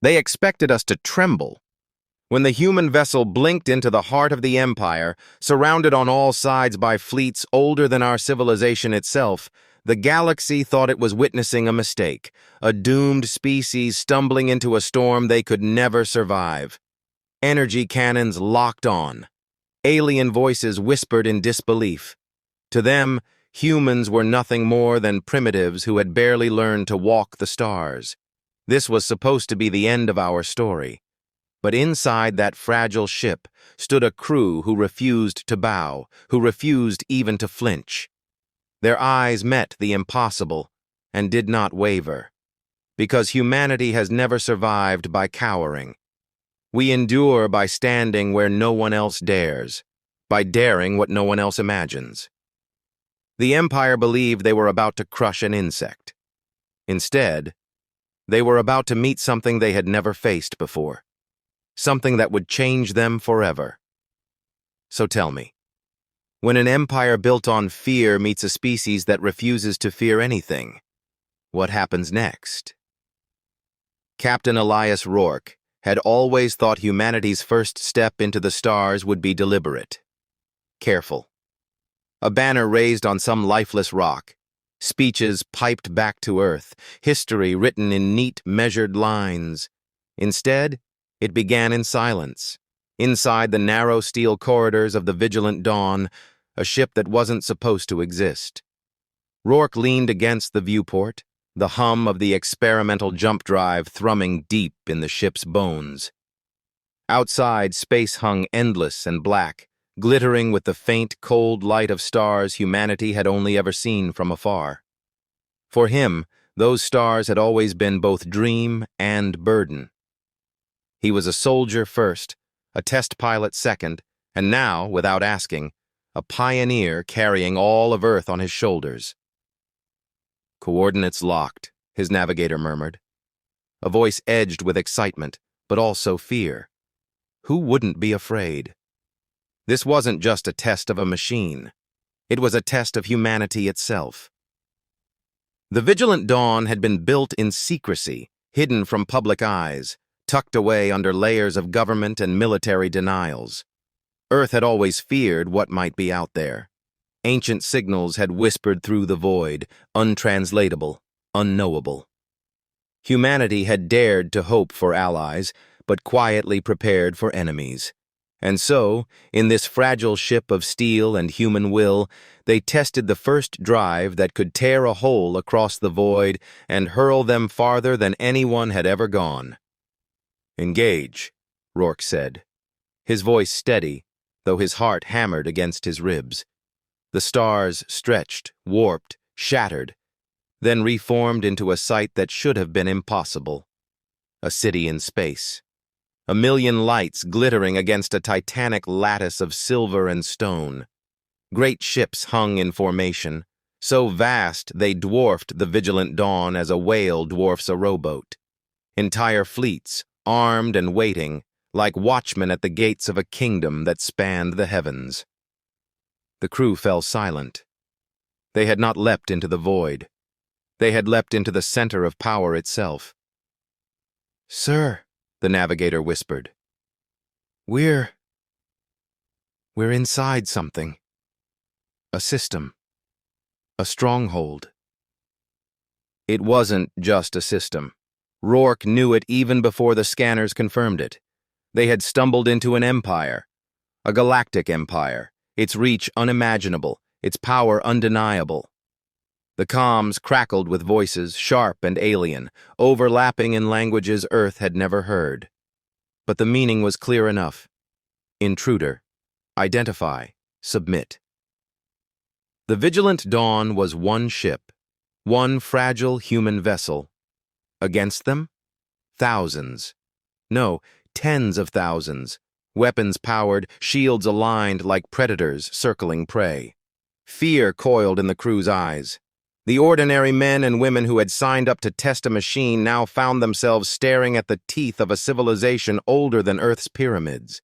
They expected us to tremble. When the human vessel blinked into the heart of the Empire, surrounded on all sides by fleets older than our civilization itself, the galaxy thought it was witnessing a mistake, a doomed species stumbling into a storm they could never survive. Energy cannons locked on. Alien voices whispered in disbelief. To them, humans were nothing more than primitives who had barely learned to walk the stars. This was supposed to be the end of our story. But inside that fragile ship stood a crew who refused to bow, who refused even to flinch. Their eyes met the impossible and did not waver. Because humanity has never survived by cowering. We endure by standing where no one else dares, by daring what no one else imagines. The Empire believed they were about to crush an insect. Instead, they were about to meet something they had never faced before. Something that would change them forever. So tell me, when an empire built on fear meets a species that refuses to fear anything, what happens next? Captain Elias Rourke had always thought humanity's first step into the stars would be deliberate, careful. A banner raised on some lifeless rock, speeches piped back to earth, history written in neat, measured lines. Instead, it began in silence, inside the narrow steel corridors of the Vigilant Dawn, a ship that wasn't supposed to exist. Rourke leaned against the viewport, the hum of the experimental jump drive thrumming deep in the ship's bones. Outside, space hung endless and black, glittering with the faint, cold light of stars humanity had only ever seen from afar. For him, those stars had always been both dream and burden. He was a soldier first, a test pilot second, and now, without asking, a pioneer carrying all of Earth on his shoulders. "Coordinates locked," his navigator murmured. A voice edged with excitement, but also fear. Who wouldn't be afraid? This wasn't just a test of a machine. It was a test of humanity itself. The Vigilant Dawn had been built in secrecy, hidden from public eyes, tucked away under layers of government and military denials. Earth had always feared what might be out there. Ancient signals had whispered through the void, untranslatable, unknowable. Humanity had dared to hope for allies, but quietly prepared for enemies. And so, in this fragile ship of steel and human will, they tested the first drive that could tear a hole across the void and hurl them farther than anyone had ever gone. "Engage," Rourke said, his voice steady, though his heart hammered against his ribs. The stars stretched, warped, shattered, then reformed into a sight that should have been impossible. A city in space. A million lights glittering against a titanic lattice of silver and stone. Great ships hung in formation, so vast they dwarfed the Vigilant Dawn as a whale dwarfs a rowboat. Entire fleets, armed and waiting, like watchmen at the gates of a kingdom that spanned the heavens. The crew fell silent. They had not leapt into the void. They had leapt into the center of power itself. "Sir," the navigator whispered, We're inside something. A system. A stronghold." It wasn't just a system. Rourke knew it even before the scanners confirmed it. They had stumbled into an empire. A galactic empire, its reach unimaginable, its power undeniable. The comms crackled with voices, sharp and alien, overlapping in languages Earth had never heard. But the meaning was clear enough. Intruder. Identify. Submit. The Vigilant Dawn was one ship, one fragile human vessel. Against them? Thousands. No, tens of thousands. Weapons powered, shields aligned like predators circling prey. Fear coiled in the crew's eyes. The ordinary men and women who had signed up to test a machine now found themselves staring at the teeth of a civilization older than Earth's pyramids.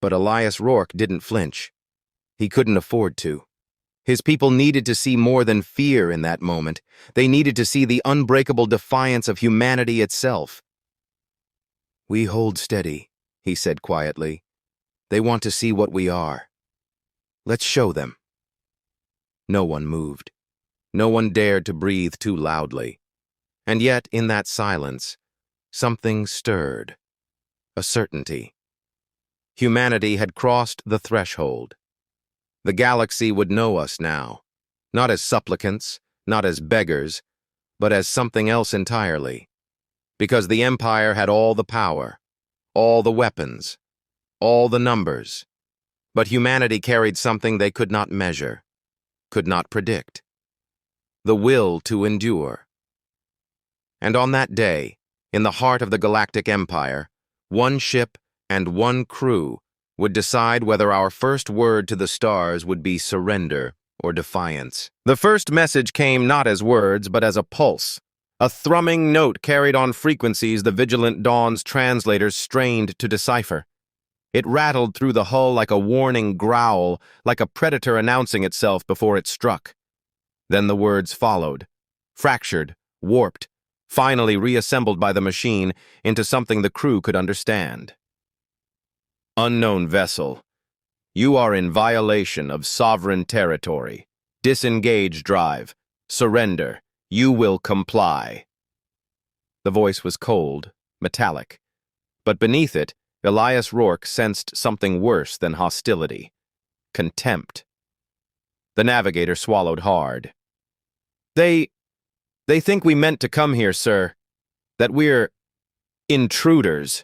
But Elias Rourke didn't flinch. He couldn't afford to. His people needed to see more than fear in that moment. They needed to see the unbreakable defiance of humanity itself. "We hold steady," he said quietly. "They want to see what we are. Let's show them." No one moved. No one dared to breathe too loudly. And yet, in that silence, something stirred. A certainty. Humanity had crossed the threshold. The galaxy would know us now, not as supplicants, not as beggars, but as something else entirely. Because the Empire had all the power, all the weapons, all the numbers. But humanity carried something they could not measure, could not predict. The will to endure. And on that day, in the heart of the Galactic Empire, one ship and one crew would decide whether our first word to the stars would be surrender or defiance. The first message came not as words, but as a pulse, a thrumming note carried on frequencies the Vigilant Dawn's translators strained to decipher. It rattled through the hull like a warning growl, like a predator announcing itself before it struck. Then the words followed, fractured, warped, finally reassembled by the machine into something the crew could understand. Unknown vessel, you are in violation of sovereign territory. Disengage drive. Surrender. You will comply. The voice was cold, metallic, but beneath it, Elias Rourke sensed something worse than hostility. Contempt. The navigator swallowed hard. They think we meant to come here, sir. That we're intruders.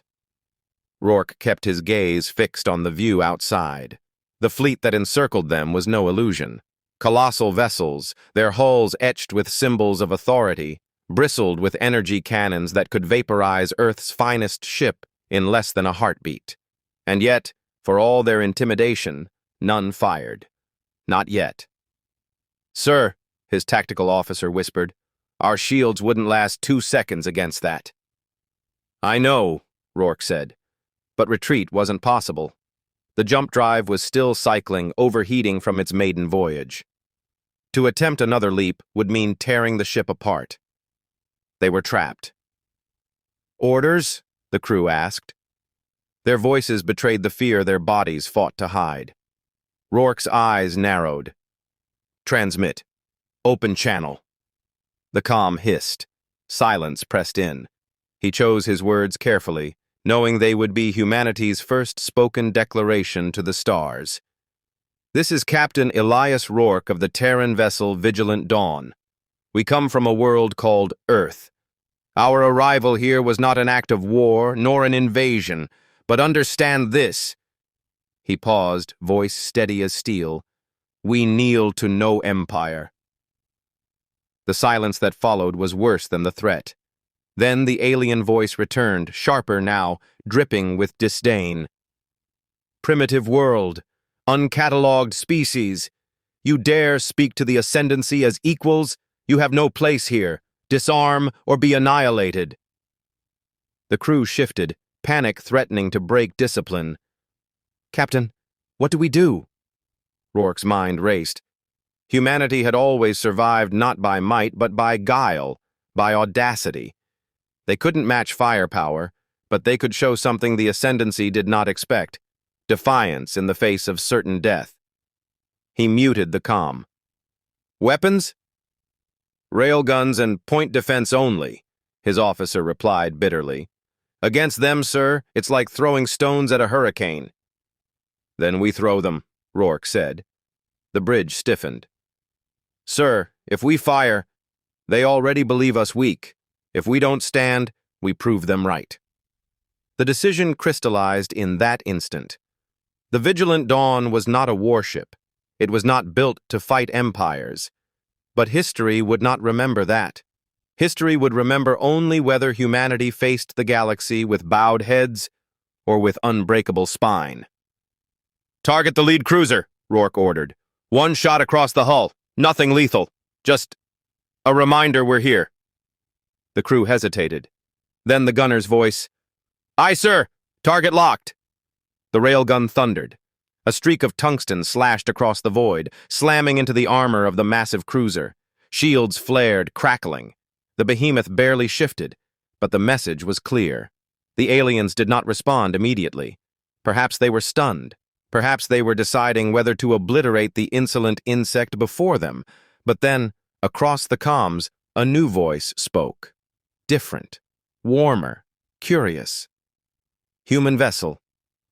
Rourke kept his gaze fixed on the view outside. The fleet that encircled them was no illusion. Colossal vessels, their hulls etched with symbols of authority, bristled with energy cannons that could vaporize Earth's finest ship in less than a heartbeat. And yet, for all their intimidation, none fired. Not yet. "Sir," his tactical officer whispered, "our shields wouldn't last 2 seconds against that." "I know," Rourke said, but retreat wasn't possible. The jump drive was still cycling, overheating from its maiden voyage. To attempt another leap would mean tearing the ship apart. They were trapped. "Orders?" the crew asked. Their voices betrayed the fear their bodies fought to hide. Rourke's eyes narrowed. "Transmit. Open channel." The comm hissed. Silence pressed in. He chose his words carefully, knowing they would be humanity's first spoken declaration to the stars. "This is Captain Elias Rourke of the Terran vessel Vigilant Dawn. We come from a world called Earth. Our arrival here was not an act of war, nor an invasion, but understand this." He paused, voice steady as steel. "We kneel to no empire." The silence that followed was worse than the threat. Then the alien voice returned, sharper now, dripping with disdain. "Primitive world, uncatalogued species. You dare speak to the ascendancy as equals? You have no place here. Disarm or be annihilated." The crew shifted, panic threatening to break discipline. "Captain, what do we do?" Rourke's mind raced. Humanity had always survived not by might, but by guile, by audacity. They couldn't match firepower, but they could show something the ascendancy did not expect: defiance in the face of certain death. He muted the comm. "Weapons?" "Railguns and point defense only," his officer replied bitterly. "Against them, sir, it's like throwing stones at a hurricane." "Then we throw them," Rourke said. The bridge stiffened. "Sir, if we fire, they already believe us weak. If we don't stand, we prove them right." The decision crystallized in that instant. The Vigilant Dawn was not a warship. It was not built to fight empires. But history would not remember that. History would remember only whether humanity faced the galaxy with bowed heads or with unbreakable spine. "Target the lead cruiser," Rourke ordered. "One shot across the hull. Nothing lethal. Just a reminder we're here." The crew hesitated. Then the gunner's voice. "Aye, sir. Target locked." The railgun thundered. A streak of tungsten slashed across the void, slamming into the armor of the massive cruiser. Shields flared, crackling. The behemoth barely shifted, but the message was clear. The aliens did not respond immediately. Perhaps they were stunned. Perhaps they were deciding whether to obliterate the insolent insect before them. But then, across the comms, a new voice spoke. Different, warmer, curious. "Human vessel,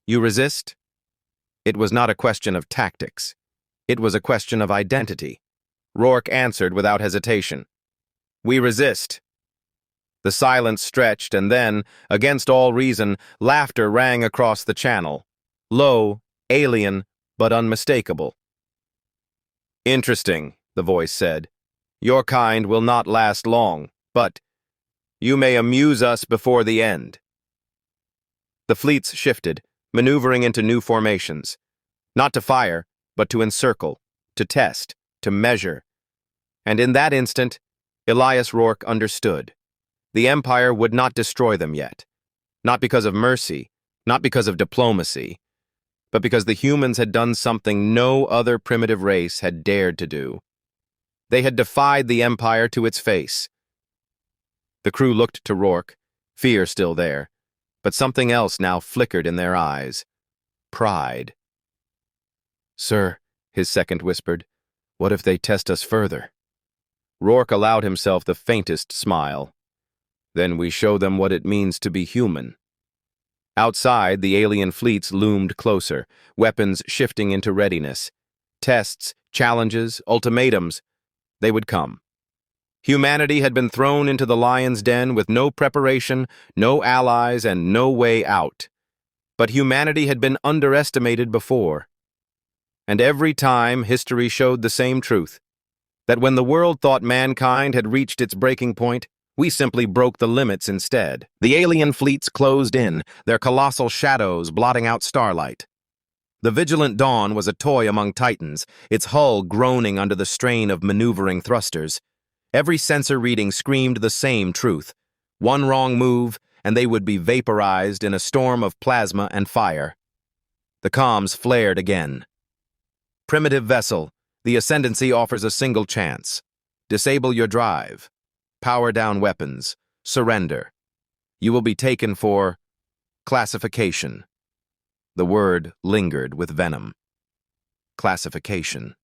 you resist?" It was not a question of tactics. It was a question of identity. Rourke answered without hesitation. "We resist." The silence stretched, and then, against all reason, laughter rang across the channel. Low, alien, but unmistakable. "Interesting," the voice said. "Your kind will not last long, but you may amuse us before the end." The fleets shifted, maneuvering into new formations. Not to fire, but to encircle, to test, to measure. And in that instant, Elias Rourke understood. The Empire would not destroy them yet. Not because of mercy, not because of diplomacy, but because the humans had done something no other primitive race had dared to do. They had defied the Empire to its face. The crew looked to Rourke, fear still there, but something else now flickered in their eyes. Pride. "Sir," his second whispered, "what if they test us further?" Rourke allowed himself the faintest smile. "Then we show them what it means to be human." Outside, the alien fleets loomed closer, weapons shifting into readiness. Tests, challenges, ultimatums, they would come. Humanity had been thrown into the lion's den with no preparation, no allies, and no way out. But humanity had been underestimated before. And every time, history showed the same truth, that when the world thought mankind had reached its breaking point, we simply broke the limits instead. The alien fleets closed in, their colossal shadows blotting out starlight. The Vigilant Dawn was a toy among titans, its hull groaning under the strain of maneuvering thrusters. Every sensor reading screamed the same truth. One wrong move, and they would be vaporized in a storm of plasma and fire. The comms flared again. "Primitive vessel, the Ascendancy offers a single chance. Disable your drive. Power down weapons. Surrender. You will be taken for classification." The word lingered with venom. Classification.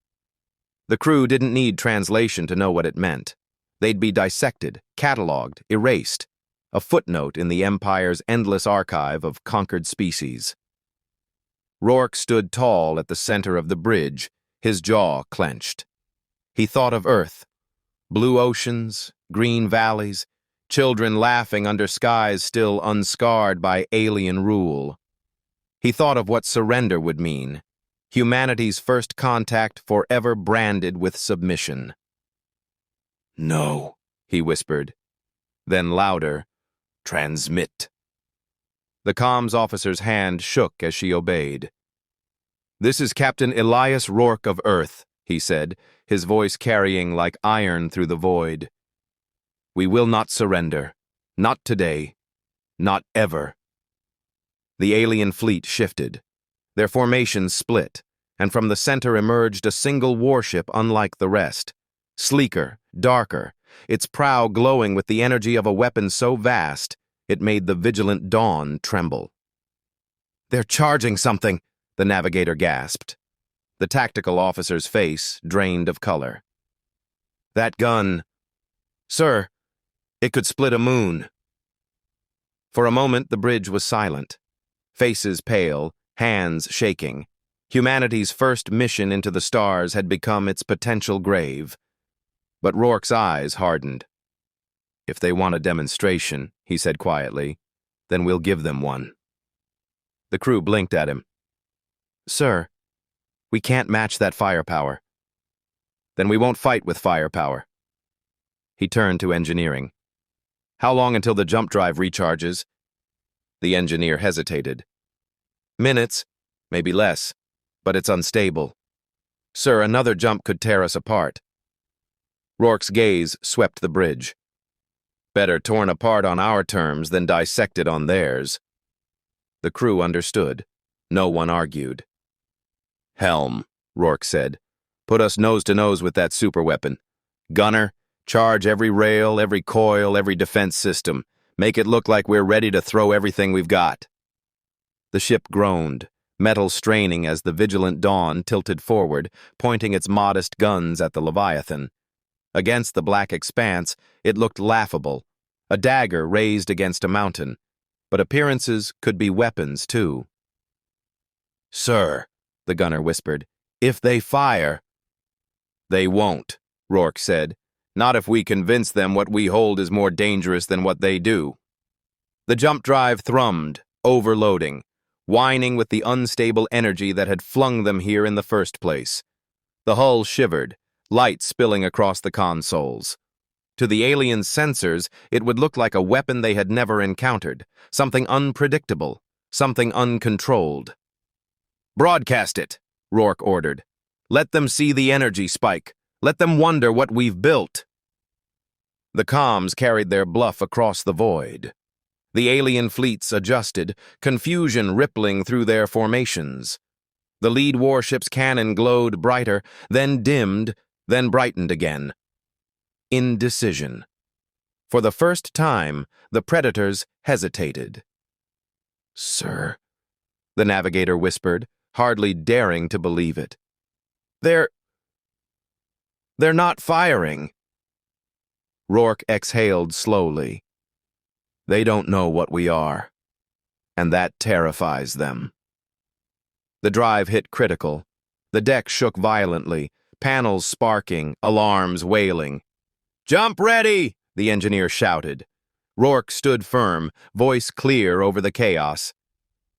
The crew didn't need translation to know what it meant. They'd be dissected, catalogued, erased. A footnote in the Empire's endless archive of conquered species. Rourke stood tall at the center of the bridge, his jaw clenched. He thought of Earth. Blue oceans, green valleys, children laughing under skies still unscarred by alien rule. He thought of what surrender would mean, humanity's first contact forever branded with submission. "No," he whispered. Then louder, "Transmit." The comms officer's hand shook as she obeyed. "This is Captain Elias Rourke of Earth," he said, his voice carrying like iron through the void. "We will not surrender. Not today. Not ever." The alien fleet shifted. Their formations split, and from the center emerged a single warship unlike the rest. Sleeker, darker, its prow glowing with the energy of a weapon so vast, it made the Vigilant Dawn tremble. "They're charging something," the navigator gasped. The tactical officer's face drained of color. "That gun, sir, it could split a moon." For a moment, the bridge was silent. Faces pale, hands shaking. Humanity's first mission into the stars had become its potential grave. But Rourke's eyes hardened. "If they want a demonstration," he said quietly, "then we'll give them one." The crew blinked at him. "Sir, we can't match that firepower." "Then we won't fight with firepower." He turned to engineering. "How long until the jump drive recharges?" The engineer hesitated. "Minutes, maybe less, but it's unstable. Sir, another jump could tear us apart." Rourke's gaze swept the bridge. "Better torn apart on our terms than dissected on theirs." The crew understood. No one argued. "Helm," Rourke said. "Put us nose to nose with that superweapon. Gunner, charge every rail, every coil, every defense system. Make it look like we're ready to throw everything we've got." The ship groaned, metal straining as the Vigilant Dawn tilted forward, pointing its modest guns at the Leviathan. Against the black expanse, it looked laughable, a dagger raised against a mountain. But appearances could be weapons, too. "Sir," the gunner whispered, "if they fire—" "They won't," Rourke said. "Not if we convince them what we hold is more dangerous than what they do." The jump drive thrummed, overloading, whining with the unstable energy that had flung them here in the first place. The hull shivered, light spilling across the consoles. To the alien sensors, it would look like a weapon they had never encountered, something unpredictable, something uncontrolled. "Broadcast it," Rourke ordered. "Let them see the energy spike. Let them wonder what we've built." The comms carried their bluff across the void. The alien fleets adjusted, confusion rippling through their formations. The lead warship's cannon glowed brighter, then dimmed, then brightened again. Indecision. For the first time, the predators hesitated. "Sir," the navigator whispered, hardly daring to believe it. They're not firing." Rourke exhaled slowly. "They don't know what we are, and that terrifies them." The drive hit critical. The deck shook violently, panels sparking, alarms wailing. "Jump ready!" the engineer shouted. Rourke stood firm, voice clear over the chaos.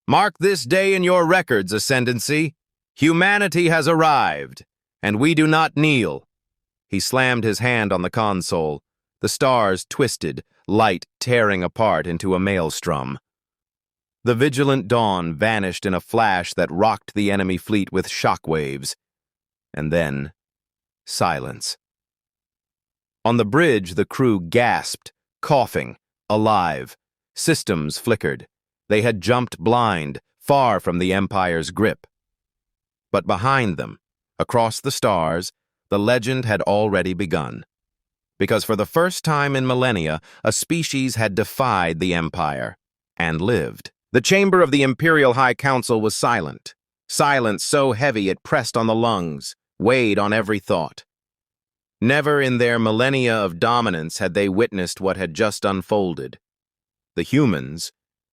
"Mark this day in your records, Ascendancy. Humanity has arrived, and we do not kneel." He slammed his hand on the console. The stars twisted, light tearing apart into a maelstrom. The Vigilant Dawn vanished in a flash that rocked the enemy fleet with shockwaves. And then, silence. On the bridge, the crew gasped, coughing, alive. Systems flickered. They had jumped blind, far from the Empire's grip. But behind them, across the stars, the legend had already begun. Because for the first time in millennia, a species had defied the Empire and lived. The chamber of the Imperial High Council was silent. Silence so heavy it pressed on the lungs, weighed on every thought. Never in their millennia of dominance had they witnessed what had just unfolded. The humans,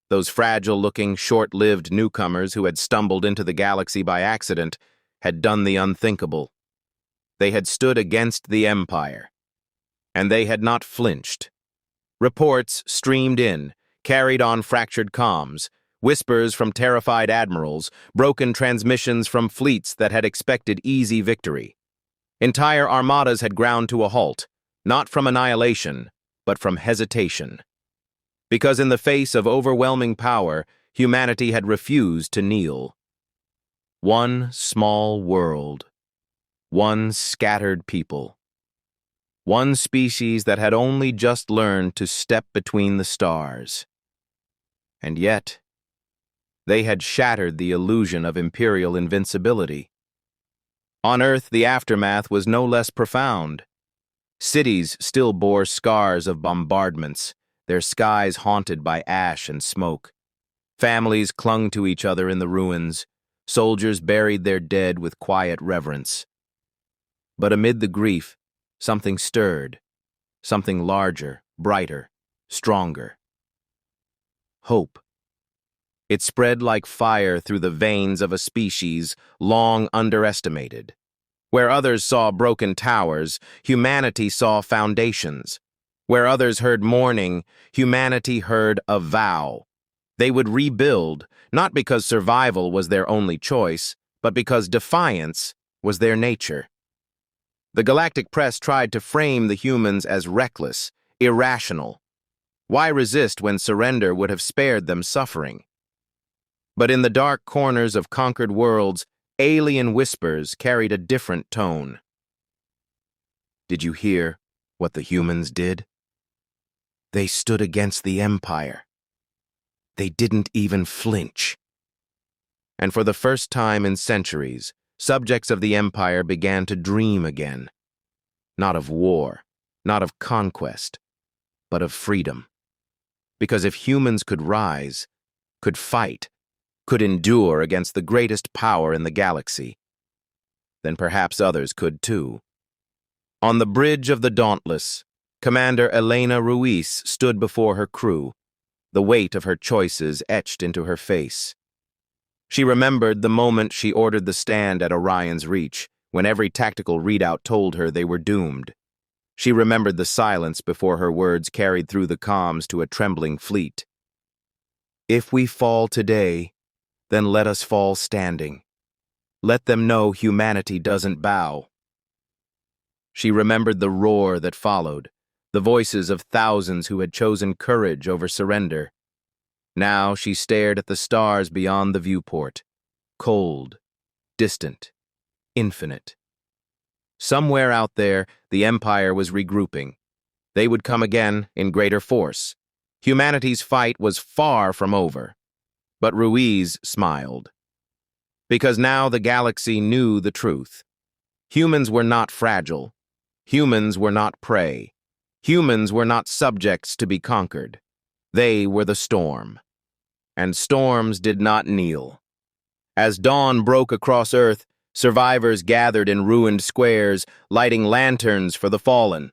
those fragile-looking, short-lived newcomers who had stumbled into the galaxy by accident, had done the unthinkable. They had stood against the Empire, and they had not flinched. Reports streamed in, carried on fractured comms, whispers from terrified admirals, broken transmissions from fleets that had expected easy victory. Entire armadas had ground to a halt, not from annihilation, but from hesitation. Because in the face of overwhelming power, humanity had refused to kneel. One small world, one scattered people, one species that had only just learned to step between the stars. And yet, they had shattered the illusion of imperial invincibility. On Earth, the aftermath was no less profound. Cities still bore scars of bombardments, their skies haunted by ash and smoke. Families clung to each other in the ruins. Soldiers buried their dead with quiet reverence. But amid the grief, something stirred, something larger, brighter, stronger. Hope. It spread like fire through the veins of a species long underestimated. Where others saw broken towers, humanity saw foundations. Where others heard mourning, humanity heard a vow. They would rebuild, not because survival was their only choice, but because defiance was their nature. The Galactic press tried to frame the humans as reckless, irrational. Why resist when surrender would have spared them suffering? But in the dark corners of conquered worlds, alien whispers carried a different tone. Did you hear what the humans did? They stood against the Empire. They didn't even flinch. And for the first time in centuries, subjects of the Empire began to dream again. Not of war, not of conquest, but of freedom. Because if humans could rise, could fight, could endure against the greatest power in the galaxy, then perhaps others could too. On the bridge of the Dauntless, Commander Elena Ruiz stood before her crew, the weight of her choices etched into her face. She remembered the moment she ordered the stand at Orion's Reach, when every tactical readout told her they were doomed. She remembered the silence before her words carried through the comms to a trembling fleet. If we fall today, then let us fall standing. Let them know humanity doesn't bow. She remembered the roar that followed, the voices of thousands who had chosen courage over surrender. Now she stared at the stars beyond the viewport, cold, distant, infinite. Somewhere out there, the Empire was regrouping. They would come again in greater force. Humanity's fight was far from over. But Ruiz smiled. Because now the galaxy knew the truth. Humans were not fragile. Humans were not prey. Humans were not subjects to be conquered. They were the storm. And storms did not kneel. As dawn broke across Earth, survivors gathered in ruined squares, lighting lanterns for the fallen.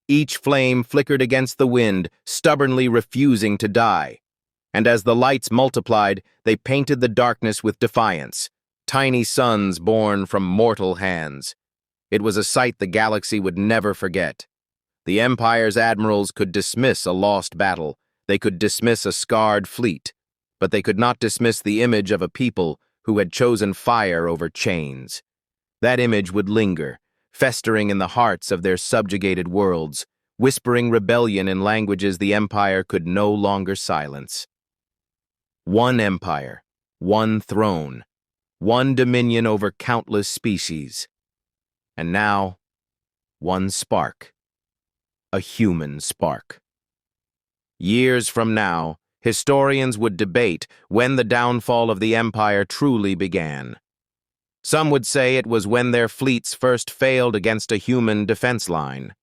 Each flame flickered against the wind, stubbornly refusing to die. And as the lights multiplied, they painted the darkness with defiance, tiny suns born from mortal hands. It was a sight the galaxy would never forget. The Empire's admirals could dismiss a lost battle, they could dismiss a scarred fleet, but they could not dismiss the image of a people who had chosen fire over chains. That image would linger, festering in the hearts of their subjugated worlds, whispering rebellion in languages the Empire could no longer silence. One empire, one throne, one dominion over countless species. And now, one spark. A human spark. Years from now, historians would debate when the downfall of the Empire truly began. Some would say it was when their fleets first failed against a human defense line.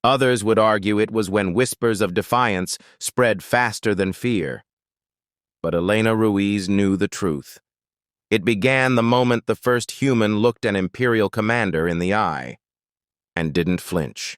Others would argue it was when whispers of defiance spread faster than fear. But Elena Ruiz knew the truth. It began the moment the first human looked an Imperial commander in the eye and didn't flinch.